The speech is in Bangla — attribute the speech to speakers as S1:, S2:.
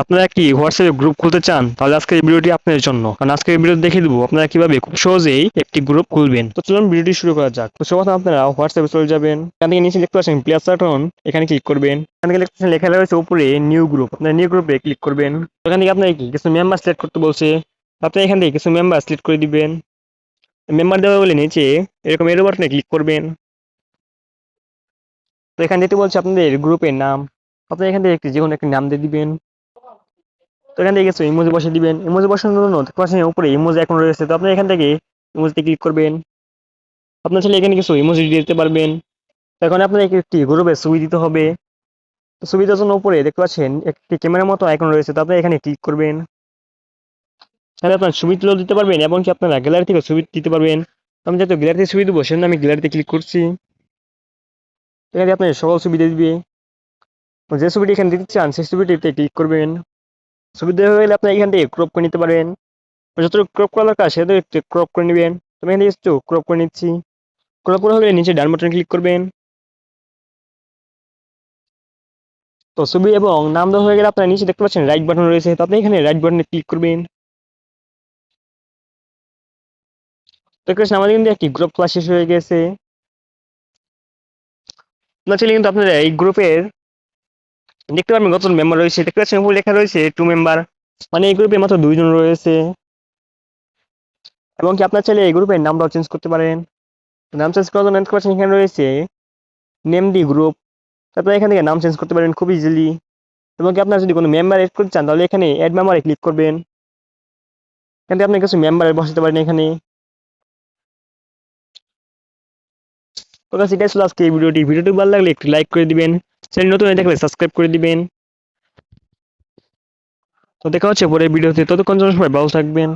S1: আপনারা কি হোয়াটসঅ্যাপে গ্রুপ খুলতে চান? তাহলে আজকের এই ভিডিওটি আপনাদের জন্য। কারণ আজকের এই ভিডিওতে দেখিয়ে দেবো আপনারা কিভাবে খুব সহজেই একটি গ্রুপ খুলবেন। তো চলুন ভিডিওটি শুরু করা যাক। তো সর্বপ্রথম আপনারা হোয়াটসঅ্যাপে চলে যাবেন। এখান থেকে নিচে দেখতে পাচ্ছেন প্লাস বাটন, এখানে ক্লিক করবেন। এখান থেকে দেখতে পাচ্ছেন লেখা রয়েছে উপরে নিউ গ্রুপ। আপনারা নিউ গ্রুপে ক্লিক করবেন। এখান থেকে আপনাকে কিছু মেম্বার সিলেক্ট করতে বলছে। আপনি এখান থেকে কিছু মেম্বার সিলেক্ট করে দিবেন। মেম্বার দেওয়া বলে নিচে এরকম এরো বাটনে ক্লিক করবেন। তো এখানে দিতে বলছে আপনাদের গ্রুপের নাম। আপনি এখান থেকে যেকোনো একটি নাম দিয়ে দিবেন। তো এখান থেকে কিছু ইমোজি বসিয়ে দিবেন। ইমোজি বসানোর জন্য দেখতে পাচ্ছেন উপরে ইমোজি এখন রয়েছে। তো আপনি এখান থেকে ইমোজিতে ক্লিক করবেন। আপনার ছেলে এখানে কিছু ইমোজি দিয়ে দিতে পারবেন। তো এখন আপনার একটি গ্রুপে ছবি দিতে হবে। তো ছবি দেওয়ার জন্য উপরে দেখতে পাচ্ছেন একটি ক্যামেরার মতো আইকন রয়েছে। তো আপনি এখানে ক্লিক করবেন। তাহলে আপনার ছবি তুলেও দিতে পারবেন এবং কি আপনারা গ্যালারি থেকে ছবি দিতে পারবেন। আমি যেহেতু গ্যালারিতে ছবি দেবো সেজন্য আমি গ্যালারিতে ক্লিক করছি। এখানে আপনার সকল ছবি দিয়ে দিবে। যে ছবিটি এখানে দিতে চান সেই ছবিটিতে ক্লিক করবেন। ছবি দেওয়া হয়ে গেলে আপনি এখান থেকে ক্রপ করে নিতে পারেন। যতটুকু ক্রপ করা দরকার সেটা একটু ক্রপ করে নেবেন। তো আমি এখান থেকে একটু ক্রপ করে নিচ্ছি। ক্রপ করা হয়ে গেলে নিচে ডান বাটনে ক্লিক করবেন। তো ছবি এবং নাম দেওয়া হয়ে গেলে আপনারা নিচে দেখতে পাচ্ছেন রাইট বাটন রয়েছে। তো আপনি এখানে রাইট বাটনে ক্লিক করবেন। তো দেখতে পাচ্ছেন আমাদের কিন্তু একটি গ্রুপ ক্লাস শেষ হয়ে গেছে। আপনার চাইলে কিন্তু আপনারা এই গ্রুপের দেখতে পারবেন কতজন মেম্বার রয়েছে। দেখতে পাচ্ছেন উপরে লেখা রয়েছে 2 মেম্বার, মানে এই গ্রুপে মাত্র 2 জন রয়েছে। এবং কি আপনার চাইলে এই গ্রুপের নামটাও চেঞ্জ করতে পারেন। নাম চেঞ্জ করার জন্য দেখতে পাচ্ছেন এখানে রয়েছে নেম দি গ্রুপ। তারপরে এখান থেকে নাম চেঞ্জ করতে পারেন খুব ইজিলি। এবং কি আপনার যদি কোনো মেম্বার এড করতে চান তাহলে এখানে অ্যাড মেম্বারে ক্লিক করবেন। এখান থেকে আপনি কিছু মেম্বার বসাতে পারেন এখানে। তো গাইস এটাই ছিল আজকে এই ভিডিওটি ভালো লাগলে একটু লাইক করে দিবেন। চ্যানেল নতুন হয়ে থাকলে সাবস্ক্রাইব করে দিবেন। তো দেখা হচ্ছে পরের ভিডিওতে, ততক্ষণ জন্য সবাই ভালো থাকবেন।